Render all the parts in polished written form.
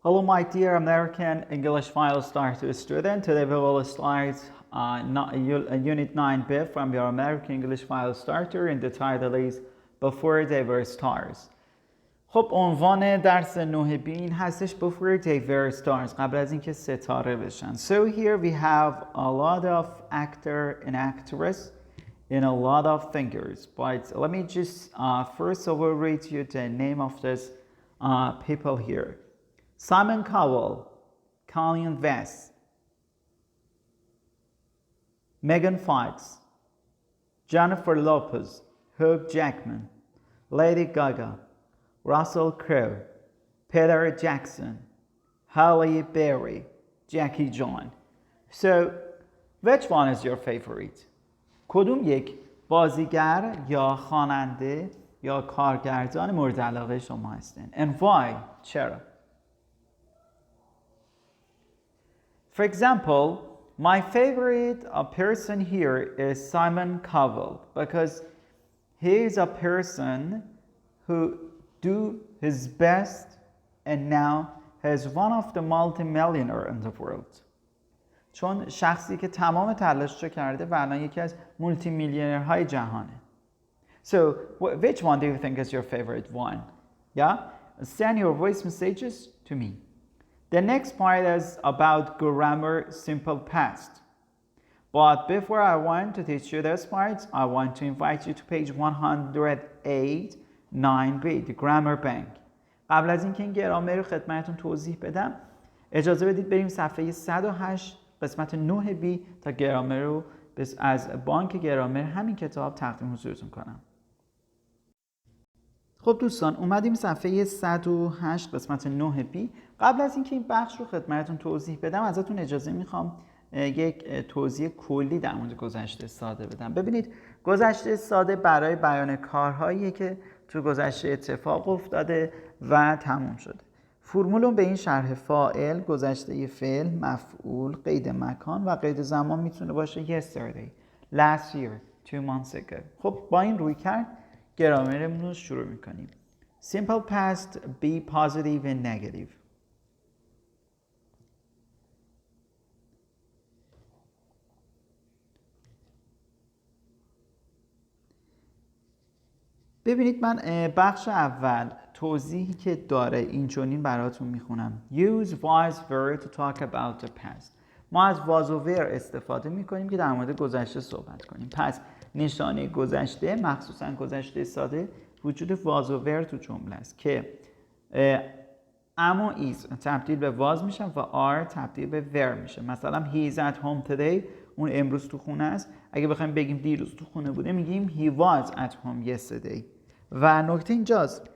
Hello, my dear American English file starter student. Today we will start Unit 9b from your American English file starter, and the title is Before They Were Stars. خب عنوان درس 9b این هستش Before They Were Stars، قبل از اینکه ستاره بشن. So here we have a lot of actor and actress and a lot of thinkers, but let me just first of all read you the name of this people here. Simon Cowell, Colin West, Megan Fox, Jennifer Lopez, Hugh Jackman, Lady Gaga, Russell Crowe, Peter Jackson, Halle Berry, Jackie Chan. So, which one is your favorite? کدوم یک بازیگر یا خواننده یا کارگردان مورد علاقه شما هستن؟ And why? چرا؟ For example, my favorite person here is Simon Cowell because he is a person who do his best and now is one of the multi-millionaire in the world. چون شخصی که تمام تلاششو کرده و الان یکی از مولتی میلیونرهای جهانه. So, which one do you think is your favorite one? Yeah? Send your voice messages to me. The next part is about grammar simple past. But before I want to teach you this part, I want to invite you to page 108, 9b, the grammar bank. قبل از اینکه این گرامر رو خدمتتون توضیح بدم، اجازه بدید بریم صفحه 108 قسمت 9b تا گرامر رو از بانک گرامر همین کتاب تقدیم حضورتون کنم. خب دوستان، اومدیم صفحه 108 قسمت 9b. قبل از اینکه این بخش رو خدمتتون توضیح بدم، ازتون اجازه میخوام یک توضیح کلی در مورد گذشته ساده بدم. ببینید، گذشته ساده برای بیان کارهایی که تو گذشته اتفاق افتاده و تموم شده. فرمولون به این شرح فاعل، گذشته فعل، مفعول، قید مکان و قید زمان میتونه باشه yesterday, last year, 2 months ago. خب با این روی کرد گرامرمون رو شروع میکنیم. Simple past, be positive and negative. ببینید، من بخش اول توضیحی که داره اینچنین براتون میخونم. Use was were to talk about the past. ما از was و were استفاده میکنیم که در مورد گذشته صحبت کنیم. پس نشانه گذشته، مخصوصا گذشته ساده، وجود was و were تو جمله است که اما is تبدیل به was میشه و are تبدیل به were میشه. مثلا he is at home today، اون امروز تو خونه است. اگه بخوایم بگیم دیروز تو خونه بوده میگیم he was at home yesterday. و نکته اینجاست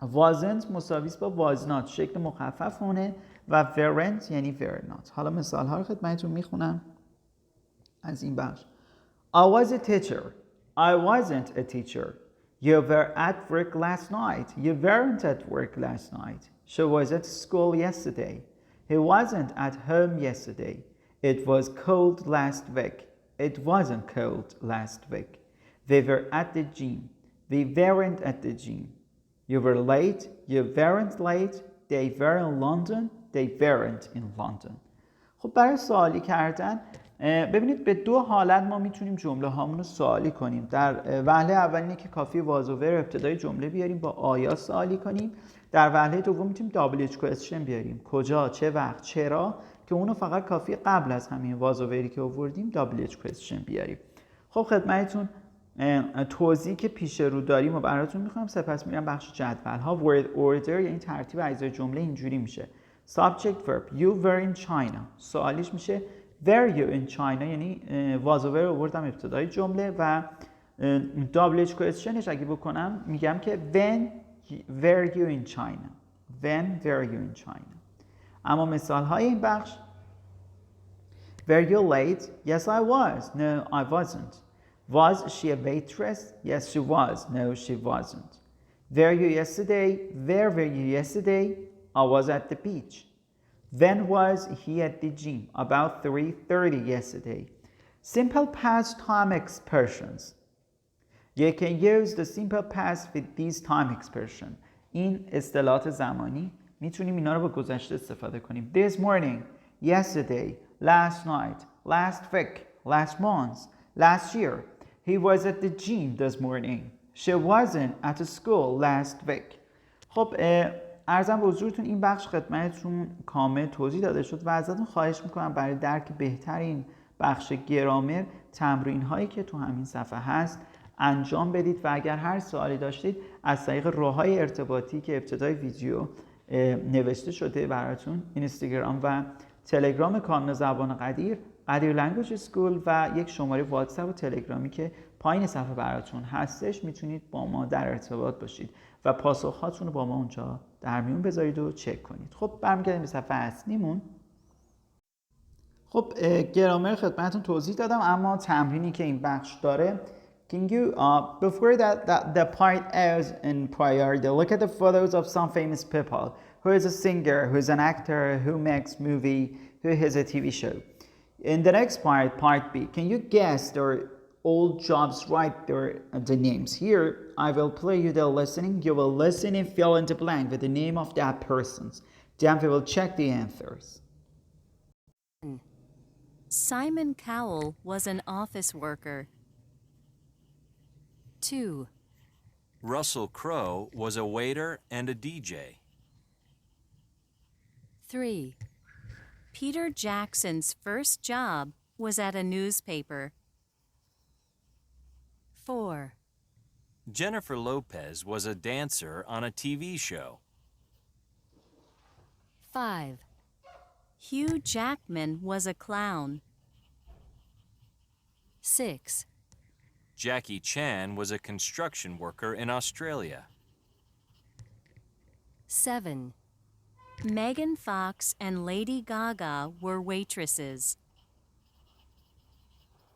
wasn't مساویس با was not، شکل مخفف اونه، و weren't یعنی were not. حالا مثال ها رو خدمتتون میخونم از این بخش. I was a teacher. I wasn't a teacher. You were at work last night. You weren't at work last night. She was at school yesterday. He wasn't at home yesterday. It was cold last week. It wasn't cold last week. We were at the gym. We weren't at the gym. You were late. You weren't late. They were in London. They weren't in London. خب برای سوالی کردن ببینید به دو حالت ما میتونیم جمله هامون رو سوالی کنیم. در وهله اول اینه که کافی was و were ابتدای جمله بیاریم، با آیا سوالی کنیم. در وهله دوم میتونیم WH question بیاریم، کجا، چه وقت، چرا، که اونو فقط کافی قبل از همین was و were که آوردیم WH question بیاریم. خب خدمتتون توضیحی که پیش رو داریم و براتون میخوام، سپس میرم بخش جدول ها. word order یعنی ترتیب اجزای جمله اینجوری میشه. subject verb you were in China، سوالیش میشه were you in China، یعنی was و were آوردم ابتدای جمله و WH questionش اگه بکنم میگم که when were you in China. when were you in China. اما مثال های این بخش: were you late? Yes I was. No I wasn't. Was she a waitress? Yes she was. No she wasn't. Were you yesterday? Where were you yesterday? I was at the beach. When was he at the gym? About 3:30 yesterday. Simple past time expressions. You can use the simple past with these time expression. این اصطلاحات زمانی میتونیم اینا رو با گذشته استفاده کنیم. This morning, yesterday, last night, last week, last month, last year. He was at the gym this morning. She wasn't at school last week. خب عرضم به حضورتون این بخش خدمتتون کامل توضیح داده شد و ازتون خواهش میکنم برای درک بهترین بخش گرامر تمرین هایی که تو همین صفحه هست انجام بدید و اگر هر سوالی داشتید از طریق راههای ارتباطی که ابتدای ویدیو نوشته شده براتون اینستاگرام و تلگرام کانال زبان قدیر لنگویج اسکول و یک شماره واتساپ و تلگرامی که پایین صفحه براتون هستش میتونید با ما در ارتباط باشید و پاسخهاتون رو با ما اونجا در میون بذارید و چک کنید. خب برمیگردیم به صفحه اصلیمون. خب گرامر خدمتتون توضیح دادم اما تمرینی که این بخش داره Can you, before the part ends in priority, look at the photos of some famous people. Who is a singer, who is an actor, who makes movie, who has a TV show. In the next part, part B, can you guess their old jobs, write the names. Here, I will play you the listening. You will listen and fill in the blank with the name of that persons. Then we will check the answers. Simon Cowell was an office worker. 2. Russell Crowe was a waiter and a DJ. 3. Peter Jackson's first job was at a newspaper. 4. Jennifer Lopez was a dancer on a TV show. 5. Hugh Jackman was a clown. 6. Jackie Chan was a construction worker in Australia. 7. Megan Fox and Lady Gaga were waitresses.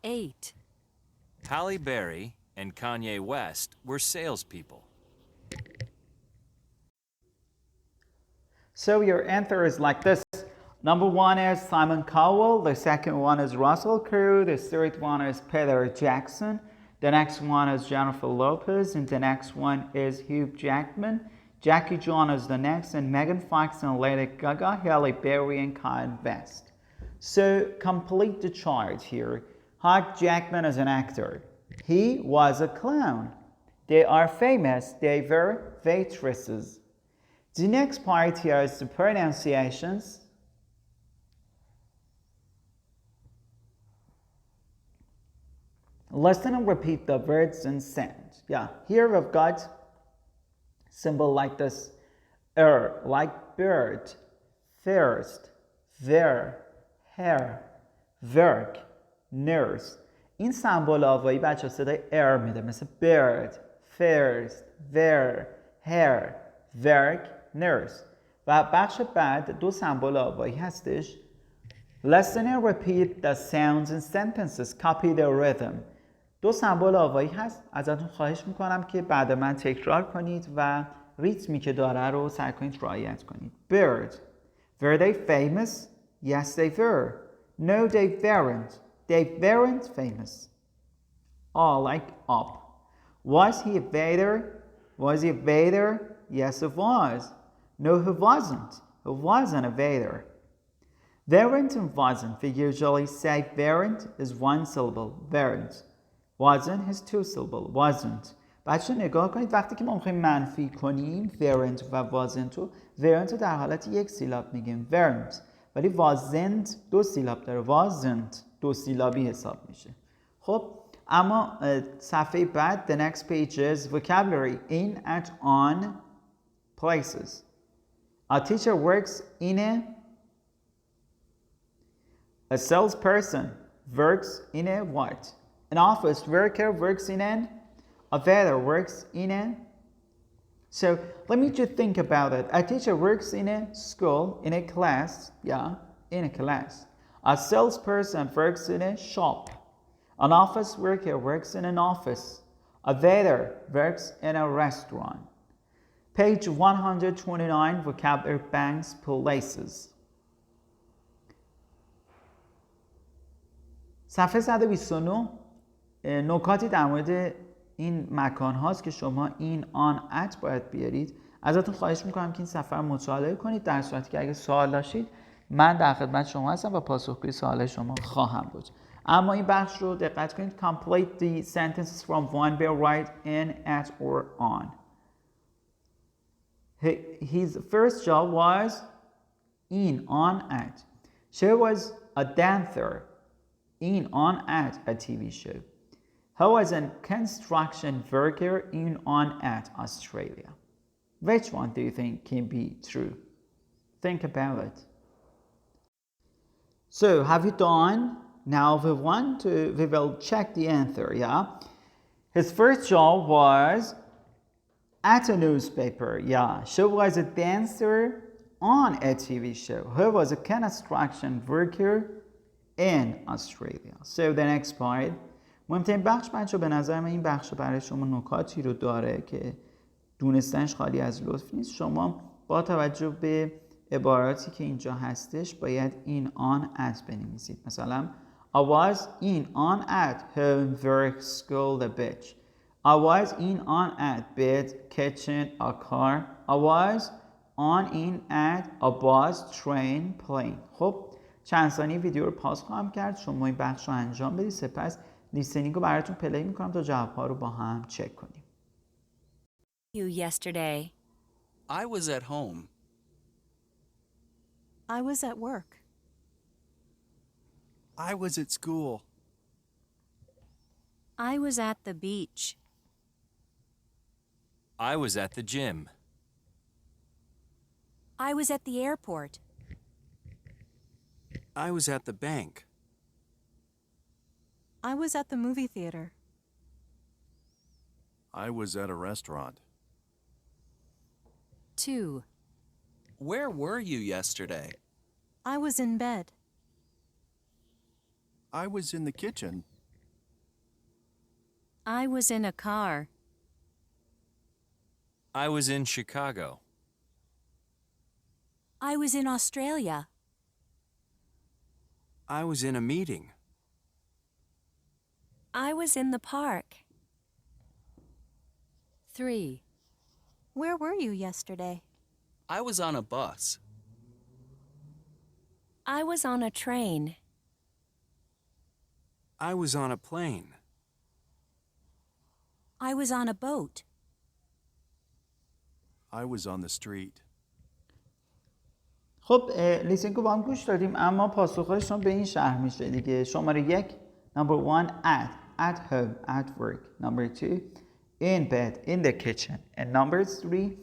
8. Halle Berry and Kanye West were salespeople. So your answer is like this. Number 1 is Simon Cowell. The second one is Russell Crowe. The third one is Peter Jackson. The next one is Jennifer Lopez. And the next one is Hugh Jackman. Jackie Chan is the next. And Megan Fox and Lady Gaga, Halle Berry and Kanye West. So complete the chart here. Hugh Jackman is an actor. He was a clown. They are famous. They were waitresses. The next part here is the pronunciations. Listen and repeat the words and sentence. Yeah, here we've got symbol like this. Like bird, first, there, hair, work, nurse. این سمبل آوایی بچه صدای میده مثل bird, first, there, hair, work, nurse. و بخش بعد 2 سمبل آوایی هستش. Listen and repeat the sounds and sentences. Copy the rhythm. 2 سمبل آوایی هست. ازتون خواهش میکنم که بعد من تکرار کنید و ریتمی که داره رو سعی کنید رعایت کنید. Bird. Were they famous? Yes, they were. No, they weren't. They weren't famous. Like up. Was he a waiter? Was he a waiter? Yes, he was. No, he wasn't. He wasn't a waiter. Weren't and wasn't. We usually say weren't is 1 syllable. Weren't. Wasn't is 2 syllable. Wasn't. بچه نگاه کنید وقتی که ما میخوایم منفی کنیم weren't و wasn't رو weren't در حالت 1 سیلاب میگیم weren't ولی wasn't 2 سیلاب داره wasn't 2 سیلابی حساب میشه. خب اما صفحه بعد the next page is vocabulary in, at, on, places. A teacher works in a salesperson works in a what? An office worker works in a waiter works in a. So let me just think about it. A teacher works in a school, in a class, yeah, in a class. A salesperson works in a shop. An office worker works in an office. A waiter works in a restaurant. Page 129, vocabulary banks, places. صفحه 129 نکاتی در مورد این مکان هاست که شما این آن ات باید بیارید. ازتون خواهش میکنم که این صفحه رو مطالعه کنید. در صورتی که اگه سوال داشتید من در خدمت شما هستم و پاسخگوی سوال شما خواهم بود. اما این بخش رو دقت کنید. Complete the sentences from one by right in, at or on. His first job was in, on, at. She was a dancer in, on, at a TV show. He was a construction worker in, on, at Australia. Which one do you think can be true? Think about it. So, have you done? Now we will check the answer, yeah? His first job was at a newspaper, yeah. She was a dancer on a TV show. He was a construction worker in Australia. So the next part. مهمترین بخش بچه به نظر من این بخش برای شما نکاتی رو داره که دونستنش خالی از لطف نیست. شما با توجه به عباراتی که اینجا هستش باید این آن at بنویسید. مثلا I was in on at home, work, school, the beach. I was in on at bed, kitchen, a car. I was on in at a bus, train, plane. خب چند ثانیه ویدیو رو پاس خواهم کرد. شما این بخش رو انجام بدید. سپس لیسنینگ رو براتون پلی میکنم تا جواب‌ها رو با هم چک کنیم. You yesterday. I was at home. I was at work. I was at school. I was at the beach. I was at the gym. I was at the airport. I was at the bank. I was at the movie theater. I was at a restaurant. 2. Where were you yesterday? I was in bed. I was in the kitchen. I was in a car. I was in Chicago. I was in Australia. I was in a meeting. I was in the park. 3. Where were you yesterday? I was on a bus. I was on a train. I was on a plane. I was on a boat. I was on the street. خب لیسنینگ رو با هم گوش دادیم اما پاسخهایشون به این شرح میشه دیگه. شماره 1 number 1 at home, at work. Number 2 in bed, in the kitchen. And number 3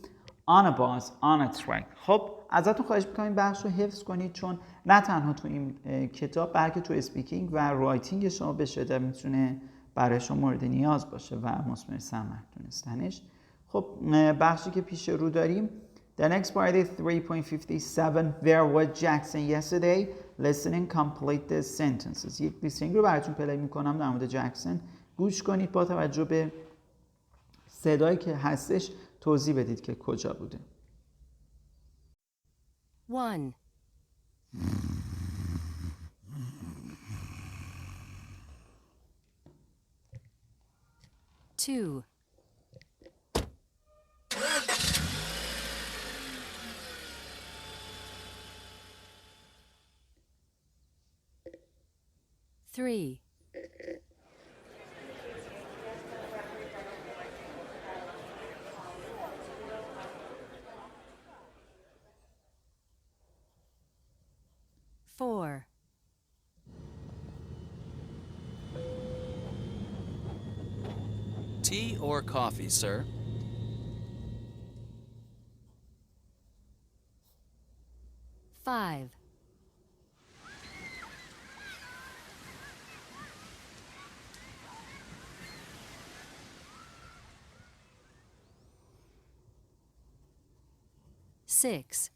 on a bus, on a train. خب ازتون خواهش میکنم این بخش رو حفظ کنید چون نه تنها تو این کتاب بلکه تو اسپیکینگ و رایتینگ شما به شدت میتونه برای شما مورد نیاز باشه و مثمر ثمر دونستنش. خب بخشی که پیش رو داریم The next part is 3.57. Where was Jackson yesterday? Listening, complete the sentences. یک لیسنینگ رو براتون پلی میکنم در مورد جکسون. گوش کنید با توجه به صدایی که هستش توضیح بدید که کجا بوده. 1. Two. 3. 4. 'Tea or coffee, sir?' 5. 6.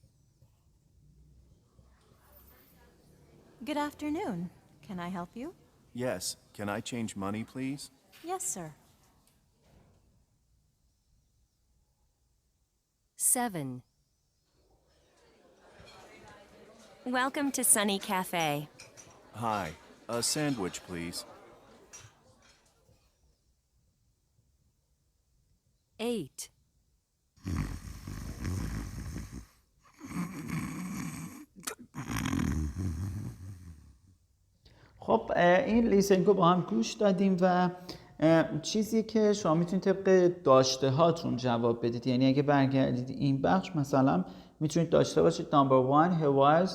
Good afternoon. Can I help you? Yes. Can I change money, please? Yes, sir. 7. Welcome to Sunny Cafe. Hi. A sandwich, please. 8. خب این لیسنینگ رو با هم گوش دادیم و چیزی که شما میتونید طبق داشته هاتون جواب بدید. یعنی اگه برگردید این بخش مثلا میتونید داشته باشید number 1 he was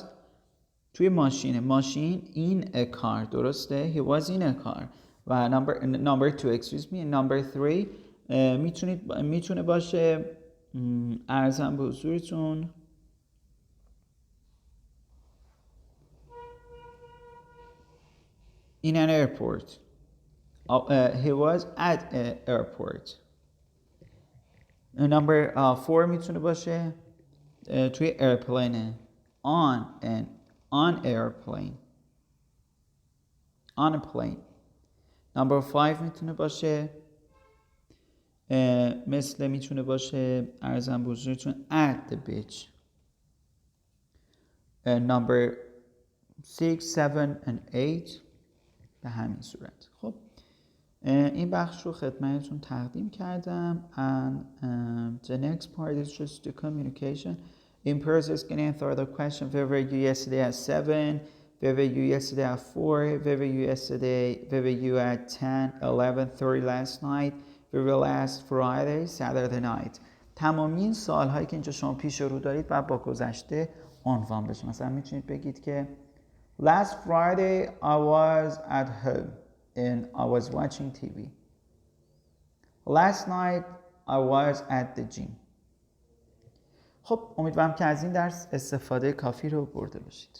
توی ماشین in a car، درسته؟ he was in a car. و number 2 excuse me number 3 میتونه باشه ارزم به حضورتون in an airport. He was at an airport. Number 4 میتونه باشه توی airplane on airplane on a plane. Number 5 میتونه باشه میتونه باشه ارزم به حضورتون at the beach. Number 6 7 and 8 به همین صورت. خب این بخش رو خدمتتون تقدیم کردم and the next part is just the communication. In process can answer the question where were you yesterday at 7, where were you yesterday at 4, where were you at 10, 11:30 last night, where were last Friday, Saturday night. تمامی این سوال هایی که اینجا شما پیش رو دارید و با گذشته عنوان بشه. مثلا میتونید بگید که Last Friday I was at home and I was watching TV. Last night I was at the gym. خب امیدوارم که از این درس استفاده کافی رو برده باشید.